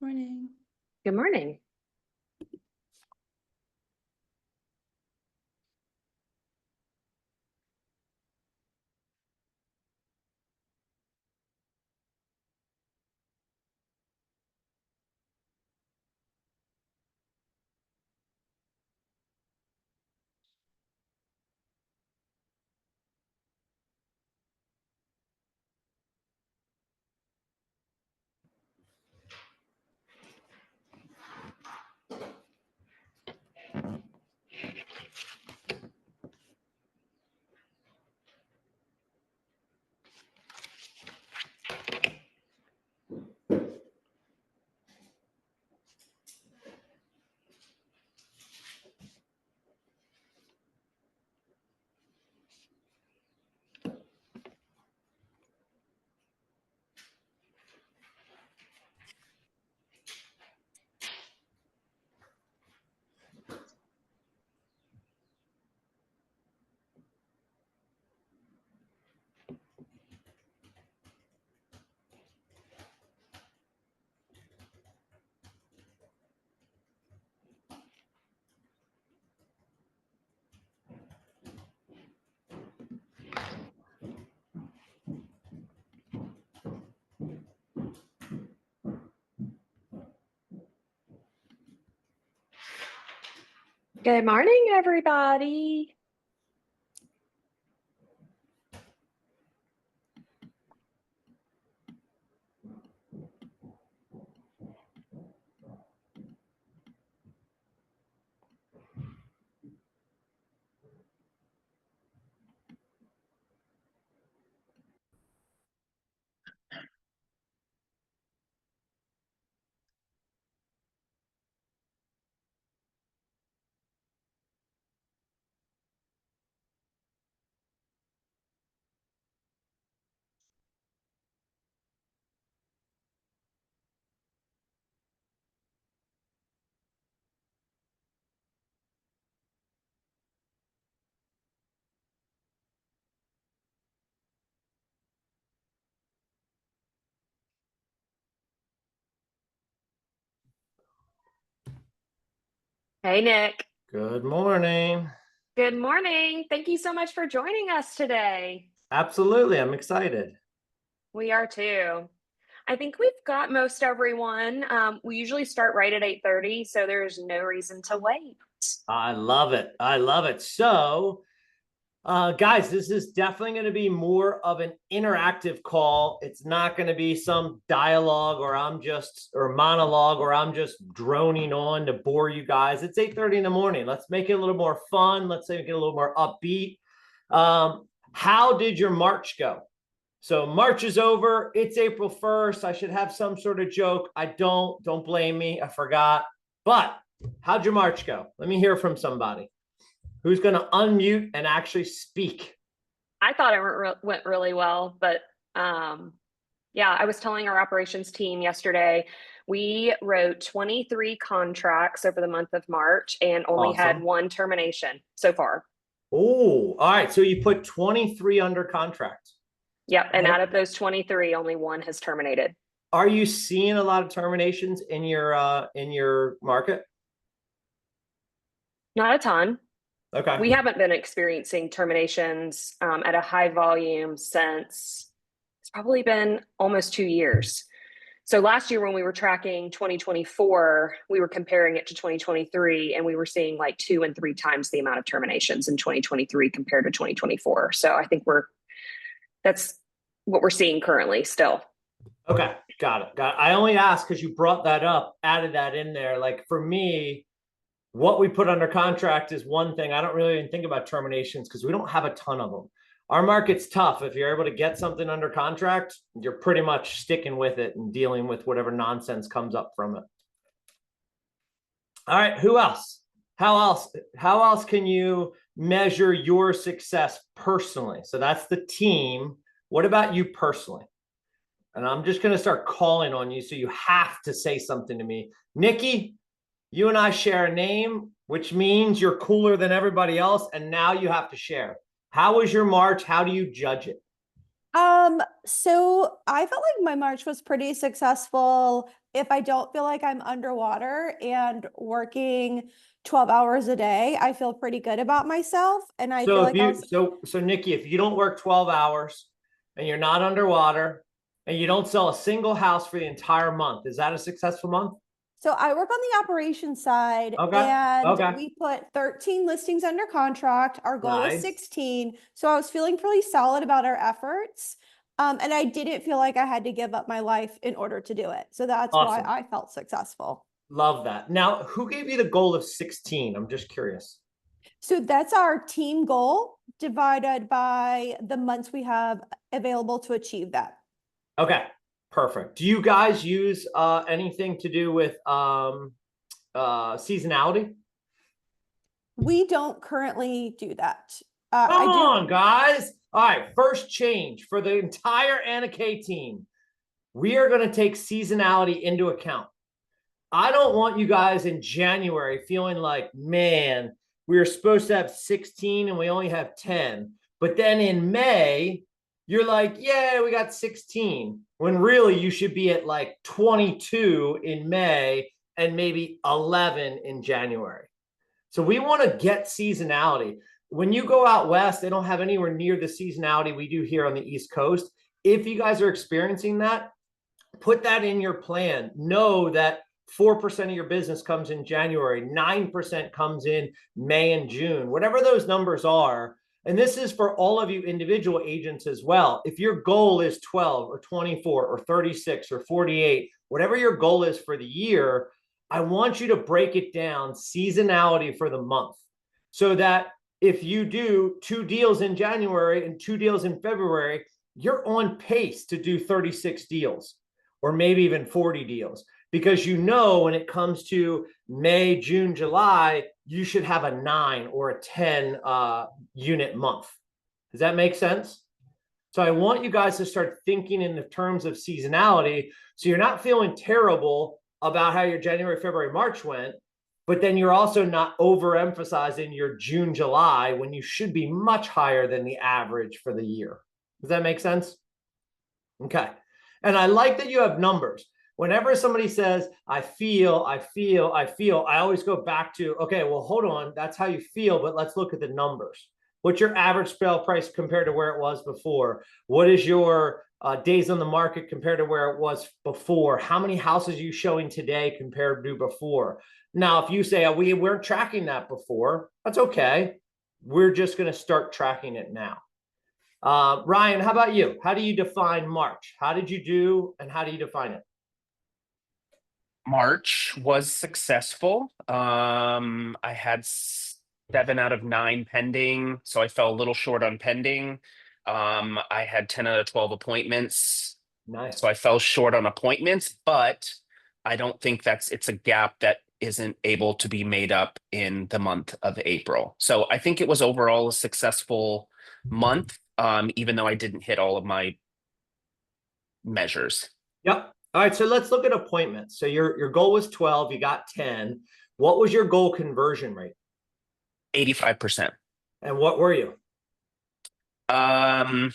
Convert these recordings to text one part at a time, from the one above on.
Morning. Good morning. Good morning, everybody. Hey, Nick. Good morning. Good morning. Thank you so much for joining us today. Absolutely. I'm excited. We are too. I think we've got most everyone. We usually start right at 8:30, so there's no reason to wait. I love it. I love it. So, guys, this is definitely going to be more of an interactive call. It's not going to be some dialogue or monologue or I'm just droning on to bore you guys. It's 8:30 in the morning. Let's make it a little more fun. Let's make it a little more upbeat. How did your March go? So March is over. It's April 1st. I should have some sort of joke. I don't. Don't blame me. I forgot. But how'd your March go? Let me hear from somebody. Who's going to unmute and actually speak? I thought it went really well, but yeah, I was telling our operations team yesterday, we wrote 23 contracts over the month of March and only had one termination so far. Oh, all right. So you put 23 under contract. Yep. And out of those 23, only one has terminated. Are you seeing a lot of terminations in your market? Not a ton. Okay. We haven't been experiencing terminations at a high volume since it's probably been almost 2 years. So last year when we were tracking 2024, we were comparing it to 2023 and we were seeing like 2 and 3 times the amount of terminations in 2023 compared to 2024. So I think that's what we're seeing currently still. Okay, got it. I only asked because you brought that up, added that in there. Like for me, what we put under contract is one thing. I don't really even think about terminations because we don't have a ton of them. Our market's tough. If you're able to get something under contract, you're pretty much sticking with it and dealing with whatever nonsense comes up from it. All right, who else? How else can you measure your success personally? So that's the team. What about you personally? And I'm just going to start calling on you, so you have to say something to me. Nikki, you and I share a name, which means you're cooler than everybody else, and now you have to share. How was your March? How do you judge it? So I felt like my March was pretty successful. if I don't feel like I'm underwater and working 12 hours a day, I feel pretty good about myself. And I So feel if like you so Nikki, if you don't work 12 hours and you're not underwater and you don't sell a single house for the entire month, is that a successful month? so I work on the operations side Okay. and Okay. we put 13 listings under contract. Our goal was Nice. 16. So I was feeling pretty solid about our efforts. And I didn't feel like I had to give up my life in order to do it. So that's why Awesome. I felt successful. Love that. Now, who gave you the goal of 16? I'm just curious. So that's our team goal divided by the months we have available to achieve that. Okay. Perfect. Do you guys use anything to do with seasonality? We don't currently do that. I Come do. on, guys. All right, first change for the entire Anna K team. We are going to take seasonality into account. I don't want you guys in January feeling like, man, we were supposed to have 16 and we only have 10. But then in May, you're like, yeah, we got 16. When really you should be at like 22 in May and maybe 11 in January. So we want to get seasonality. When you go out west, they don't have anywhere near the seasonality we do here on the East Coast. If you guys are experiencing that, put that in your plan. Know that 4% of your business comes in January, 9% comes in May and June, whatever those numbers are. And this is for all of you individual agents as well. If your goal is 12 or 24 or 36 or 48, whatever your goal is for the year, I want you to break it down seasonality for the month so that if you do 2 deals in January and 2 deals in February, you're on pace to do 36 deals or maybe even 40 deals, because you know when it comes to May, June, July, you should have a 9 or a 10 unit month. Does that make sense? So I want you guys to start thinking in the terms of seasonality, so you're not feeling terrible about how your January, February, March went, but then you're also not overemphasizing your June, July when you should be much higher than the average for the year. Does that make sense? Okay. And I like that you have numbers. Whenever somebody says, I feel, I always go back to, okay, well, hold on. That's how you feel, but let's look at the numbers. What's your average sale price compared to where it was before? What is your days on the market compared to where it was before? How many houses are you showing today compared to before? Now, if you say, oh, we weren't tracking that before, that's okay. We're just going to start tracking it now. Ryan, how about you? How do you define March? How did you do and how do you define it? March was successful. I had 7 out of 9 pending, so I fell a little short on pending. I had 10 out of 12 appointments, Nice. so I fell short on appointments, but I don't think it's a gap that isn't able to be made up in the month of April. So I think it was overall a successful month, even though I didn't hit all of my measures. Yep. All right. So let's look at appointments. So your goal was 12, you got 10. What was your goal conversion rate? 85%. And what were you? I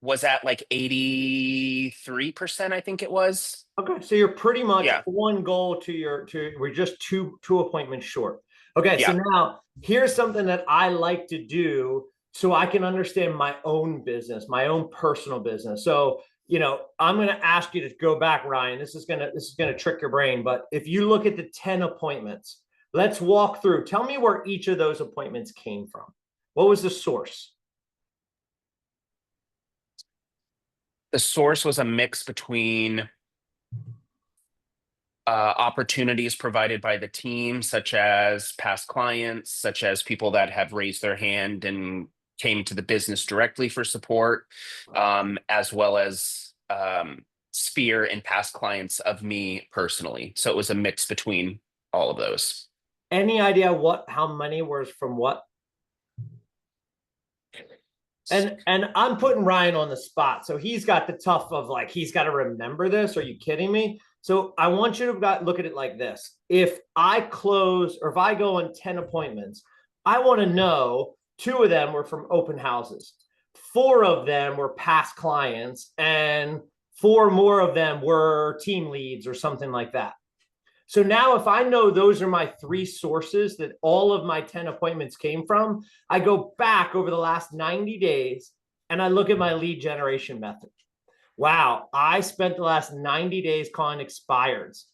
was at like 83%, I think it was. Okay. So you're pretty much Yeah. one goal we're just two appointments short. Okay. Yeah. So now here's something that I like to do so I can understand my own business, my own personal business. So, I'm going to ask you to go back, Ryan. This is going to trick your brain. But if you look at the 10 appointments, let's walk through. Tell me where each of those appointments came from. What was the source? The source was a mix between opportunities provided by the team, such as past clients, such as people that have raised their hand and came to the business directly for support, as well as Sphere and past clients of me personally. So it was a mix between all of those. Any idea how many were from what? And I'm putting Ryan on the spot. So he's got the tough of like, he's got to remember this. Are you kidding me? So I want you to look at it like this. If I close or if I go on 10 appointments, I want to know 2 of them were from open houses. 4 of them were past clients and 4 more of them were team leads or something like that. So now if I know those are my 3 sources that all of my 10 appointments came from, I go back over the last 90 days and I look at my lead generation method. Wow, I spent the last 90 days calling expireds.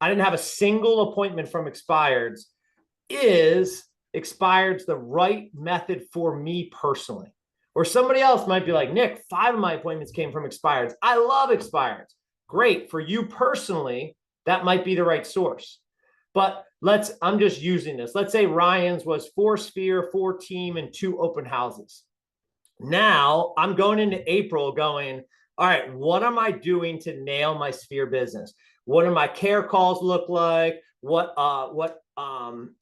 I didn't have a single appointment from expireds. Is expireds the right method for me personally? Or somebody else might be like, Nick, 5 of my appointments came from expireds. I love expireds. Great. For you personally, that might be the right source. But I'm just using this. Let's say Ryan's was 4 sphere, 4 team, and 2 open houses. Now I'm going into April going, all right, what am I doing to nail my sphere business? What do my care calls look like? What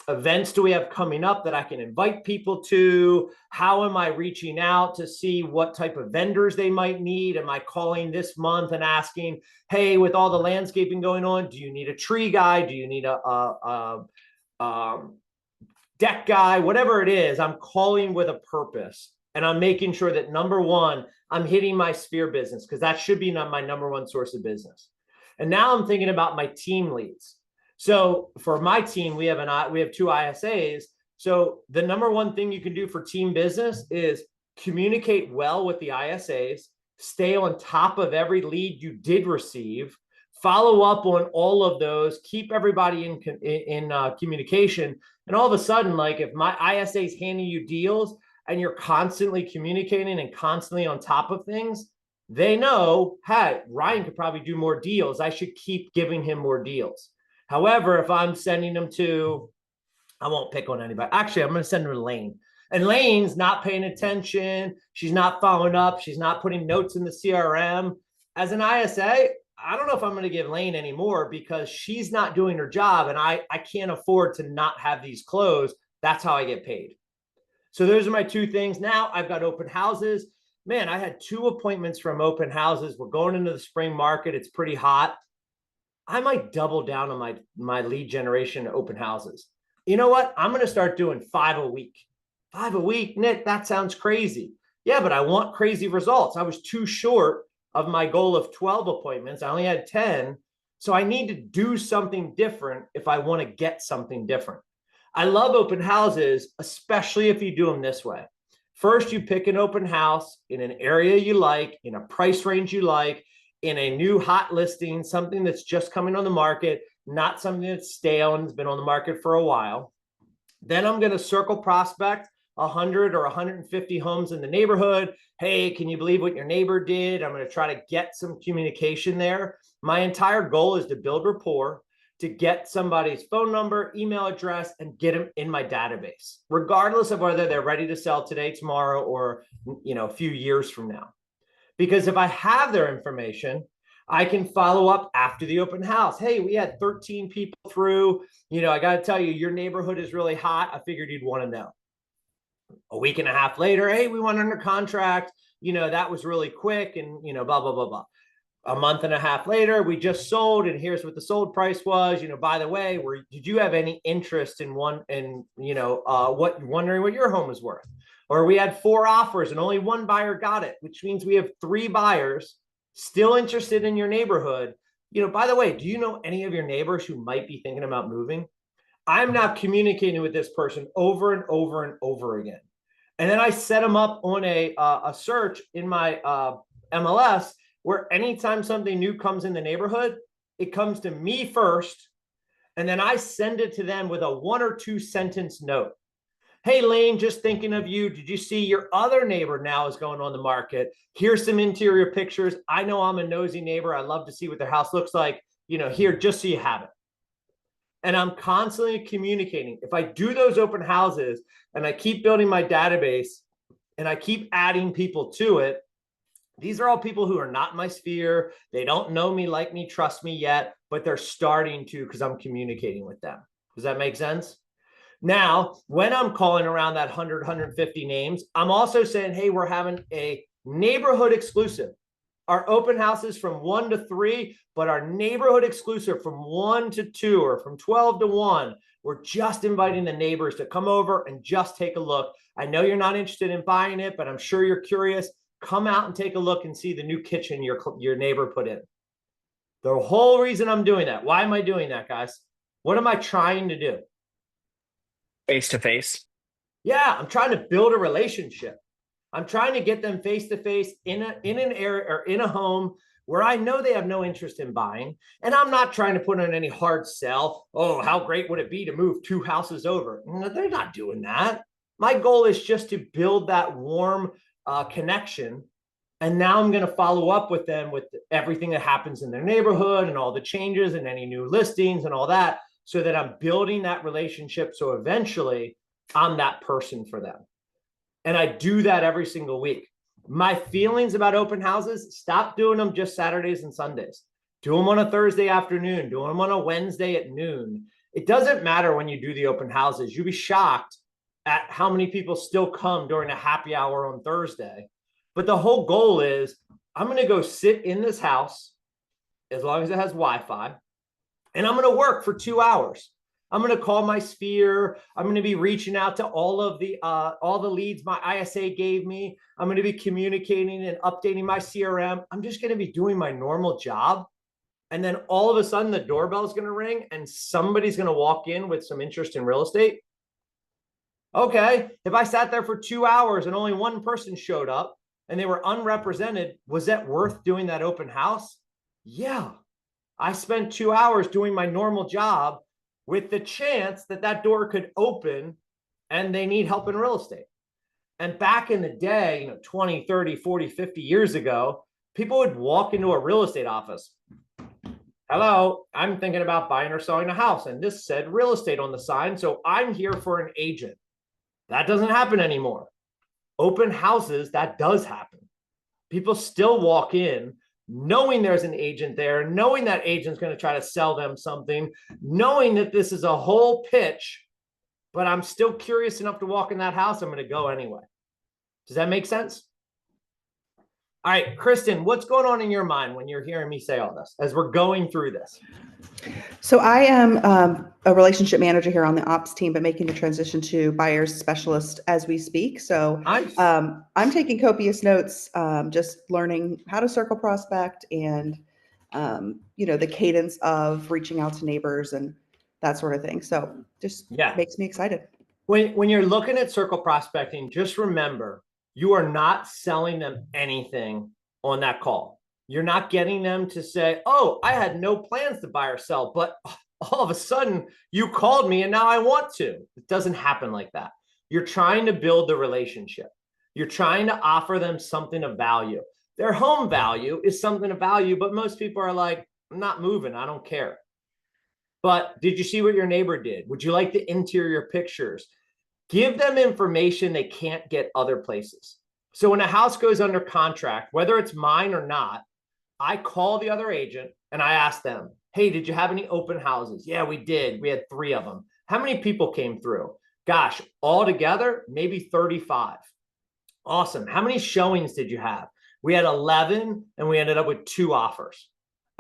events do we have coming up that I can invite people to? How am I reaching out to see what type of vendors they might need? Am I calling this month and asking, hey, with all the landscaping going on, do you need a tree guy? Do you need a deck guy? Whatever it is, I'm calling with a purpose. And I'm making sure that, number one, I'm hitting my sphere business, because that should be my number one source of business. And now I'm thinking about my team leads. So for my team, we have 2 ISAs. So the number one thing you can do for team business is communicate well with the ISAs, stay on top of every lead you did receive, follow up on all of those, keep everybody in communication. And all of a sudden, like if my ISA is handing you deals and you're constantly communicating and constantly on top of things, they know, hey, Ryan could probably do more deals. I should keep giving him more deals. However, if I'm sending them to, I won't pick on anybody. Actually, I'm going to send them to Lane. And Lane's not paying attention. She's not following up. She's not putting notes in the CRM. As an ISA, I don't know if I'm going to give Lane anymore, because she's not doing her job. And I can't afford to not have these closed. That's how I get paid. So those are my 2 things. Now I've got open houses. Man, I had 2 appointments from open houses. We're going into the spring market. It's pretty hot. I might double down on my lead generation open houses. You know what? I'm going to start doing 5 a week. 5 a week, Nick, that sounds crazy. Yeah, but I want crazy results. I was too short of my goal of 12 appointments. I only had 10. So I need to do something different if I want to get something different. I love open houses, especially if you do them this way. First, you pick an open house in an area you like, in a price range you like, in a new hot listing, something that's just coming on the market, not something that's stale and has been on the market for a while. Then I'm going to circle prospect 100 or 150 homes in the neighborhood. Hey, can you believe what your neighbor did? I'm going to try to get some communication there. My entire goal is to build rapport, to get somebody's phone number, email address, and get them in my database, regardless of whether they're ready to sell today, tomorrow, or a few years from now. Because if I have their information, I can follow up after the open house. Hey, we had 13 people through. I got to tell you, your neighborhood is really hot. I figured you'd want to know. A week and a half later, hey, we went under contract. That was really quick, and blah, blah, blah, blah. A month and a half later, we just sold, and here's what the sold price was. By the way, did you have any interest in wondering what your home is worth? Or we had 4 offers and only 1 buyer got it, which means we have 3 buyers still interested in your neighborhood. By the way, do you know any of your neighbors who might be thinking about moving? I'm now communicating with this person over and over and over again. And then I set them up on a search in my MLS, where anytime something new comes in the neighborhood, it comes to me first. And then I send it to them with a 1 or 2 sentence note. Hey, Lane, just thinking of you. Did you see your other neighbor now is going on the market? Here's some interior pictures. I know I'm a nosy neighbor. I love to see what their house looks like. Here, just so you have it. And I'm constantly communicating. If I do those open houses and I keep building my database and I keep adding people to it, these are all people who are not in my sphere. They don't know me, like me, trust me yet, but they're starting to, because I'm communicating with them. Does that make sense? Now, when I'm calling around that 100, 150 names, I'm also saying, hey, we're having a neighborhood exclusive. Our open houses from 1 to 3, but our neighborhood exclusive from 1 to 2 or from 12 to 1. We're just inviting the neighbors to come over and just take a look. I know you're not interested in buying it, but I'm sure you're curious. come out and take a look and see the new kitchen your neighbor put in. The whole reason I'm doing that, why am I doing that, guys? What am I trying to do? Face to face. Yeah, I'm trying to build a relationship. I'm trying to get them face to face in an area or in a home where I know they have no interest in buying. And I'm not trying to put on any hard sell. Oh, how great would it be to move 2 houses over? No, they're not doing that. My goal is just to build that warm connection. And now I'm going to follow up with them with everything that happens in their neighborhood and all the changes and any new listings and all that, so that I'm building that relationship. So eventually I'm that person for them. And I do that every single week. My feelings about open houses, stop doing them just Saturdays and Sundays. Do them on a Thursday afternoon, do them on a Wednesday at noon. It doesn't matter when you do the open houses. You'll be shocked at how many people still come during a happy hour on Thursday. But the whole goal is, I'm going to go sit in this house, as long as it has Wi-Fi, and I'm going to work for 2 hours. I'm going to call my sphere. I'm going to be reaching out to all the leads my ISA gave me. I'm going to be communicating and updating my CRM. I'm just going to be doing my normal job. And then all of a sudden the doorbell is going to ring and somebody's going to walk in with some interest in real estate. Okay, if I sat there for 2 hours and only one person showed up and they were unrepresented, was that worth doing that open house? Yeah. I spent 2 hours doing my normal job with the chance that that door could open and they need help in real estate. And back in the day, 20, 30, 40, 50 years ago, people would walk into a real estate office. Hello, I'm thinking about buying or selling a house. And this said real estate on the sign. So I'm here for an agent. That doesn't happen anymore. Open houses, that does happen. People still walk in knowing there's an agent there, knowing that agent's going to try to sell them something, knowing that this is a whole pitch, but I'm still curious enough to walk in that house. I'm going to go anyway. Does that make sense? All right, Kristen, what's going on in your mind when you're hearing me say all this as we're going through this? So I am a relationship manager here on the ops team, but making the transition to buyers specialist as we speak. So Nice. I'm taking copious notes, just learning how to circle prospect and, the cadence of reaching out to neighbors and that sort of thing. So just makes me excited. When you're looking at circle prospecting, just remember, you are not selling them anything on that call. You're not getting them to say, oh, I had no plans to buy or sell, but all of a sudden you called me and now I want to. It doesn't happen like that. You're trying to build the relationship. You're trying to offer them something of value. Their home value is something of value, but most people are like, I'm not moving. I don't care. But did you see what your neighbor did? Would you like the interior pictures? Give them information they can't get other places. So when a house goes under contract, whether it's mine or not, I call the other agent and I ask them, hey, did you have any open houses? Yeah, we did. We had 3 of them. How many people came through? Gosh, altogether, maybe 35. Awesome. How many showings did you have? We had 11 and we ended up with 2 offers.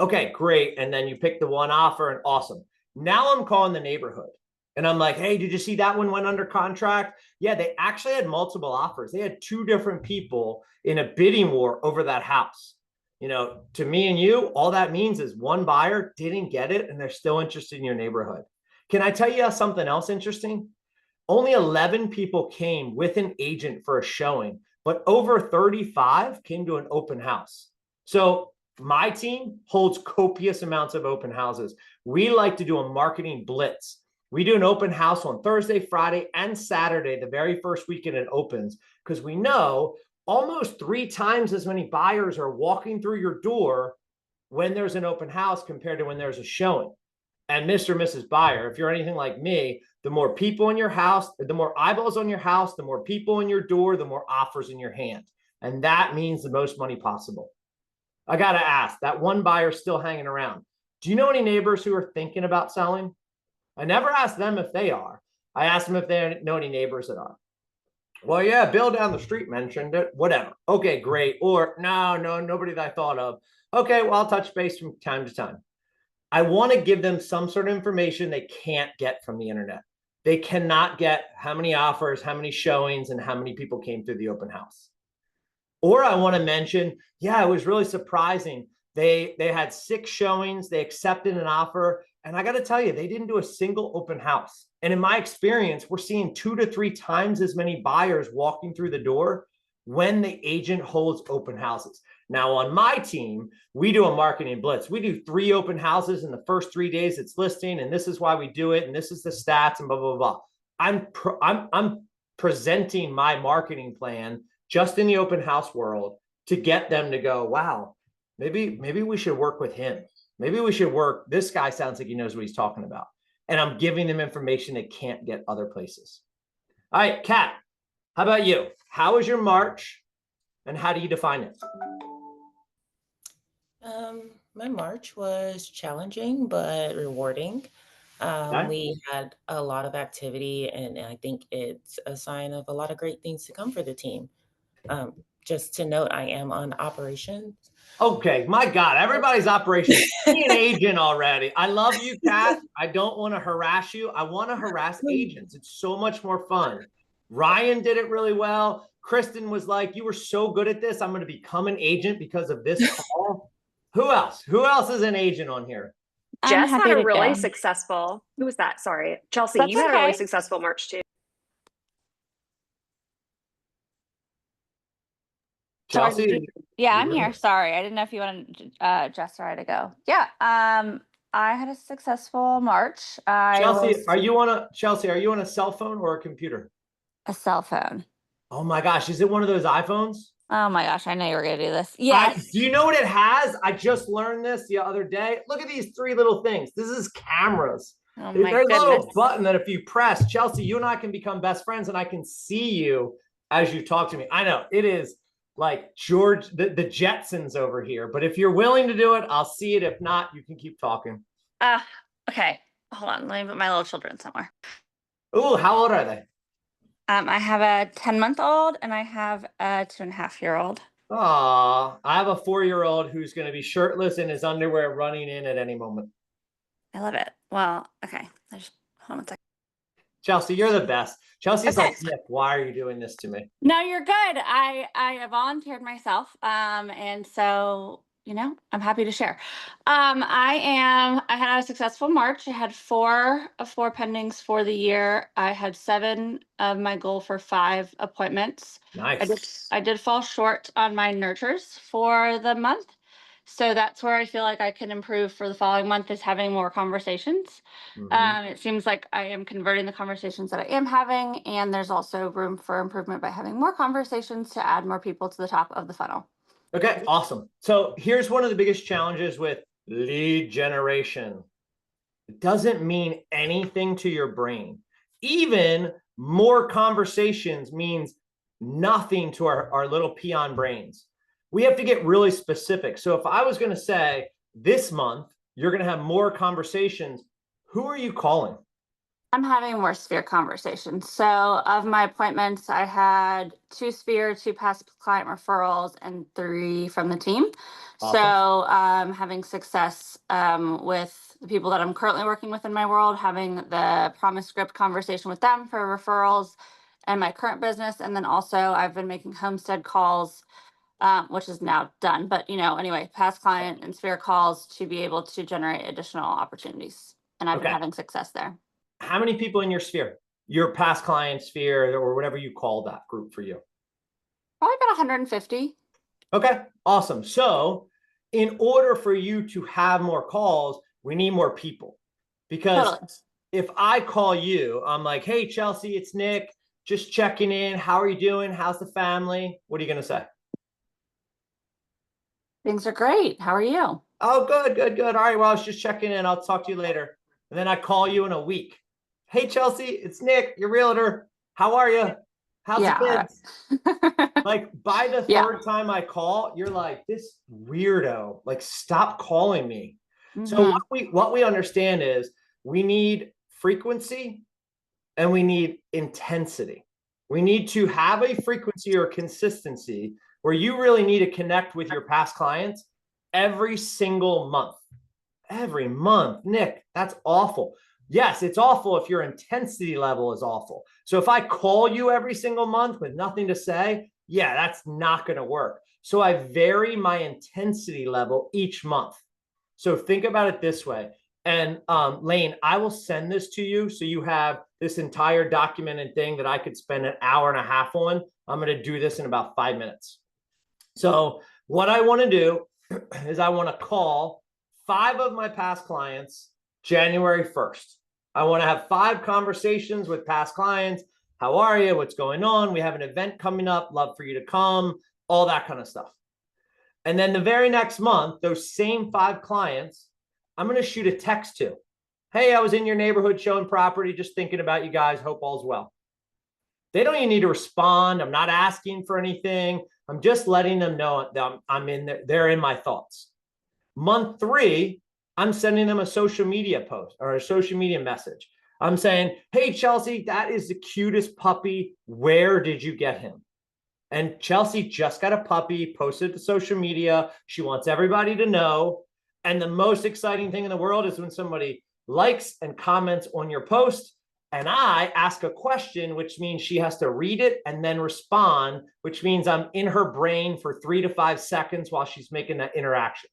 Okay, great. And then you picked the one offer and awesome. Now I'm calling the neighborhood. And I'm like, hey, did you see that one went under contract? Yeah, they actually had multiple offers. They had 2 different people in a bidding war over that house. To me and you, all that means is one buyer didn't get it and they're still interested in your neighborhood. Can I tell you something else interesting? Only 11 people came with an agent for a showing, but over 35 came to an open house. So my team holds copious amounts of open houses. We like to do a marketing blitz. We do an open house on Thursday, Friday, and Saturday, the very first weekend it opens, because we know almost 3 times as many buyers are walking through your door when there's an open house compared to when there's a showing. And Mr. and Mrs. Buyer, if you're anything like me, the more people in your house, the more eyeballs on your house, the more people in your door, the more offers in your hand. And that means the most money possible. I got to ask, that one buyer still hanging around. Do you know any neighbors who are thinking about selling? I never ask them if they are. I ask them if they know any neighbors that are. Well, yeah, Bill down the street mentioned it. Whatever. Okay, great. Or no, nobody that I thought of. Okay, well, I'll touch base from time to time. I want to give them some sort of information they can't get from the internet. They cannot get how many offers, how many showings, and how many people came through the open house. Or I want to mention, yeah, it was really surprising. They had 6 showings, they accepted an offer, and I got to tell you, they didn't do a single open house. And in my experience, we're seeing 2 to 3 times as many buyers walking through the door when the agent holds open houses. Now on my team, we do a marketing blitz. We do 3 open houses in the first 3 days it's listing, and this is why we do it, and this is the stats, and blah blah blah. I'm presenting my marketing plan just in the open house world to get them to go, wow, maybe we should work with him. Maybe we should work. This guy sounds like he knows what he's talking about. And I'm giving them information they can't get other places. All right, Kat, how about you? How was your March and how do you define it? My March was challenging but rewarding. Okay. We had a lot of activity, and I think it's a sign of a lot of great things to come for the team. Just to note, I am on operations. Okay, my God, everybody's operations. Be an agent already. I love you, Kat. I don't want to harass you. I want to harass agents. It's so much more fun. Ryan did it really well. Kristen was like, you were so good at this. I'm going to become an agent because of this call. Who else? Who else is an agent on here? Jess had a really go. successful, who was that? Sorry. Chelsea, That's you had a really okay. successful March too. Chelsea? Yeah, I'm here. Sorry. I didn't know if you wanted Jess or I to go. Yeah. I had a successful March. Chelsea, are you on a cell phone or a computer? A cell phone. Oh my gosh, is it one of those iPhones? Oh my gosh, I know you were gonna do this. Yes. Do you know what it has? I just learned this the other day. Look at these 3 little things. This is cameras. Oh There's my a little goodness. button that if you press, Chelsea, you and I can become best friends and I can see you as you talk to me. I know it is like George, the Jetsons over here, but if you're willing to do it, I'll see it. If not, you can keep talking. Okay. Hold on. Let me put my little children somewhere. Oh, how old are they? I have a 10-month-old and I have a 2.5-year-old. Aw, I have a 4-year-old who's going to be shirtless in his underwear running in at any moment. I love it. Well, okay. Hold on one second. Chelsea, you're the best. Chelsea's Okay. like, Nick, why are you doing this to me? No, you're good. I volunteered myself. And so, I'm happy to share. I had a successful March. I had 4 of 4 pendings for the year. I had 7 of my goal for 5 appointments. Nice. I did fall short on my nurtures for the month. So that's where I feel like I can improve for the following month, is having more conversations. It seems like I am converting the conversations that I am having, and there's also room for improvement by having more conversations to add more people to the top of the funnel. Okay, awesome. So here's one of the biggest challenges with lead generation. It doesn't mean anything to your brain. Even more conversations means nothing to our little peon brains. We have to get really specific. So if I was going to say this month, you're going to have more conversations, who are you calling? I'm having more Sphere conversations. So of my appointments, I had 2 Sphere, 2 past client referrals, and 3 from the team. Awesome. So having success with the people that I'm currently working with in my world, having the promise script conversation with them for referrals and my current business. And then also I've been making homestead calls, which is now done. But, anyway, past client and Sphere calls to be able to generate additional opportunities. And I've been having success there. How many people in your sphere, your past client sphere, or whatever you call that group for you? Probably about 150. Okay, awesome. So in order for you to have more calls, we need more people. Because Totally. if I call you, I'm like, hey, Chelsea, it's Nick, just checking in. How are you doing? How's the family? What are you going to say? Things are great. How are you? Oh, good, good, good. All right, well, I was just checking in. I'll talk to you later. And then I call you in a week. Hey, Chelsea, it's Nick, your realtor. How are you? How's the kids? Like by the 3rd time I call, you're like, this weirdo, like stop calling me. So what we understand is we need frequency and we need intensity. We need to have a frequency or consistency where you really need to connect with your past clients every single month. Every month, Nick, that's awful. Yes, it's awful if your intensity level is awful. So if I call you every single month with nothing to say, Yeah, that's not going to work. So I vary my intensity level each month. So think about it this way. And Lane, I will send this to you so you have this entire documented thing that I could spend an hour and a half on. I'm going to do this in about 5 minutes. So what I want to do is I want to call 5 of my past clients January 1st. I want to have 5 conversations with past clients. How are you? What's going on? We have an event coming up. Love for you to come, all that kind of stuff. And then the very next month, those same 5 clients, I'm going to shoot a text to. Hey, I was in your neighborhood showing property, just thinking about you guys. Hope all's well. They don't even need to respond. I'm not asking for anything. I'm just letting them know that I'm in there. They're in my thoughts. Month 3, I'm sending them a social media post or a social media message. I'm saying, hey, Chelsea, that is the cutest puppy. Where did you get him? And Chelsea just got a puppy, posted to social media. She wants everybody to know. And the most exciting thing in the world is when somebody likes and comments on your post, and I ask a question, which means she has to read it and then respond, which means I'm in her brain for 3 to 5 seconds while she's making that interaction.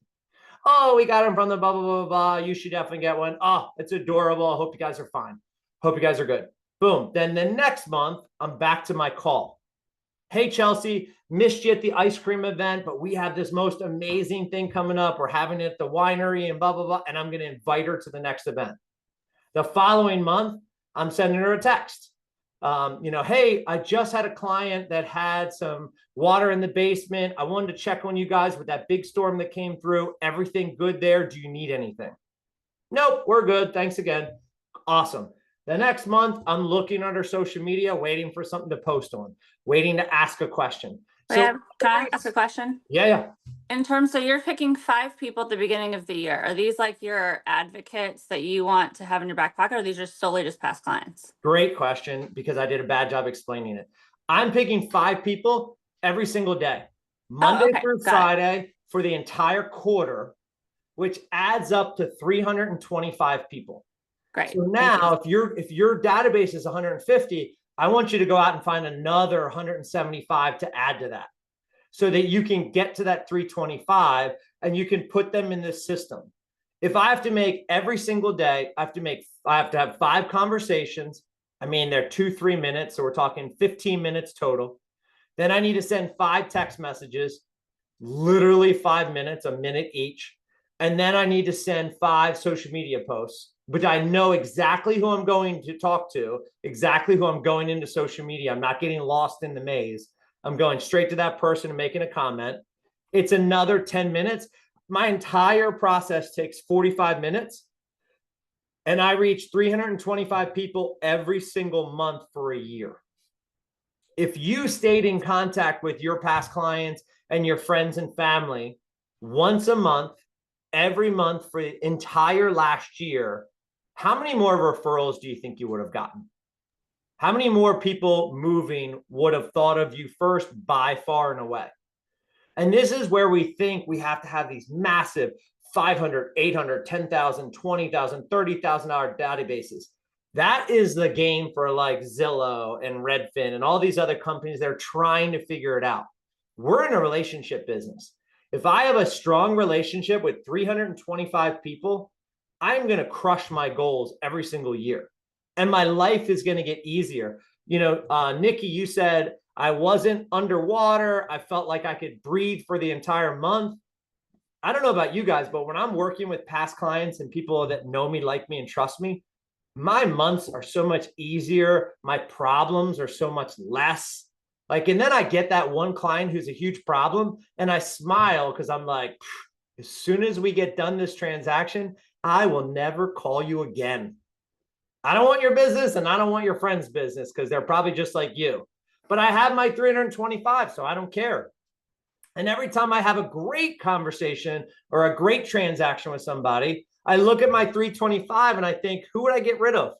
Oh, we got him from the blah, blah, blah, blah. You should definitely get one. Oh, it's adorable. I hope you guys are fine. Hope you guys are good. Boom. Then the next month, I'm back to my call. Hey, Chelsea, missed you at the ice cream event, but we have this most amazing thing coming up. We're having it at the winery and blah, blah, blah. And I'm going to invite her to the next event. The following month, I'm sending her a text. Hey, I just had a client that had some water in the basement. I wanted to check on you guys with that big storm that came through. Everything good there? Do you need anything? Nope, we're good. Thanks again. Awesome. The next month, I'm looking under social media, waiting for something to post on, waiting to ask a question. Can I ask a question? Yeah. In terms of you're picking 5 people at the beginning of the year, are these like your advocates that you want to have in your back pocket, or are these just solely just past clients? Great question, because I did a bad job explaining it. I'm picking 5 people every single day, Monday through Friday for the entire quarter, which adds up to 325 people. Great. So now if your database is 150, I want you to go out and find another 175 to add to that so that you can get to that 325 and you can put them in this system. If I have to make every single day, I have to have 5 conversations. I mean, they're 2-3 minutes. So we're talking 15 minutes total. Then I need to send 5 text messages, literally 5 minutes, a minute each. And then I need to send 5 social media posts, but I know exactly who I'm going to talk to, exactly who I'm going into social media. I'm not getting lost in the maze. I'm going straight to that person and making a comment. It's another 10 minutes. My entire process takes 45 minutes. And I reach 325 people every single month for a year. If you stayed in contact with your past clients and your friends and family once a month, every month for the entire last year, how many more referrals do you think you would have gotten? How many more people moving would have thought of you first by far and away? And this is where we think we have to have these massive 500, 800, 10,000, 20,000, $30,000 databases. That is the game for like Zillow and Redfin and all these other companies that are trying to figure it out. We're in a relationship business. If I have a strong relationship with 325 people, I'm going to crush my goals every single year. And my life is going to get easier. Nikki, you said I wasn't underwater. I felt like I could breathe for the entire month. I don't know about you guys, but when I'm working with past clients and people that know me, like me, and trust me, my months are so much easier. My problems are so much less. And then I get that one client who's a huge problem and I smile because I'm like, as soon as we get done this transaction, I will never call you again. I don't want your business and I don't want your friend's business because they're probably just like you. But I have my 325, so I don't care. And every time I have a great conversation or a great transaction with somebody, I look at my 325 and I think, who would I get rid of?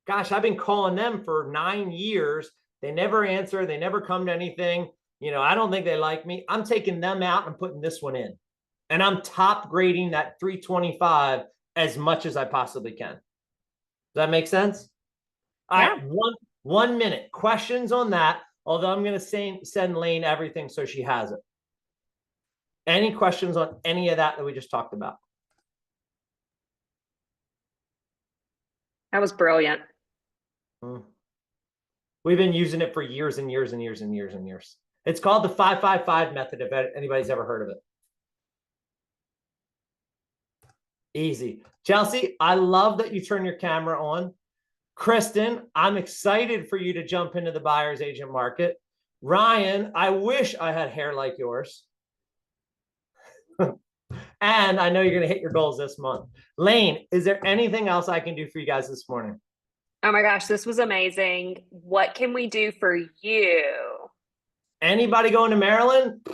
Gosh, I've been calling them for 9 years. They never answer. They never come to anything. I don't think they like me. I'm taking them out and putting this one in. And I'm top grading that 325 as much as I possibly can. Does that make sense? Yeah. All right, one minute. Questions on that. Although I'm going to send Lane everything so she has it. Any questions on any of that we just talked about? That was brilliant. We've been using it for years and years and years and years and years. It's called the 5-5-5 method, if anybody's ever heard of it. Easy. Chelsea, I love that you turn your camera on. Kristen, I'm excited for you to jump into the buyer's agent market. Ryan, I wish I had hair like yours. And I know you're going to hit your goals this month. Lane, is there anything else I can do for you guys this morning? Oh my gosh, this was amazing. What can we do for you? Anybody going to Maryland?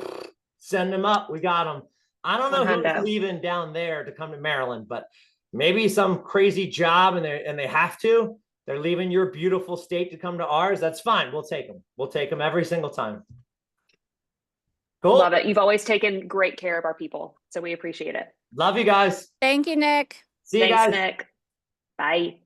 Send them up. We got them. I don't know who's Hundo. leaving down there to come to Maryland, but maybe some crazy job and they have to. They're leaving your beautiful state to come to ours. That's fine. We'll take them. We'll take them every single time. Cool. Love it. You've always taken great care of our people, so we appreciate it. Love you guys. Thank you, Nick. See you Thanks, guys. Nick. Bye.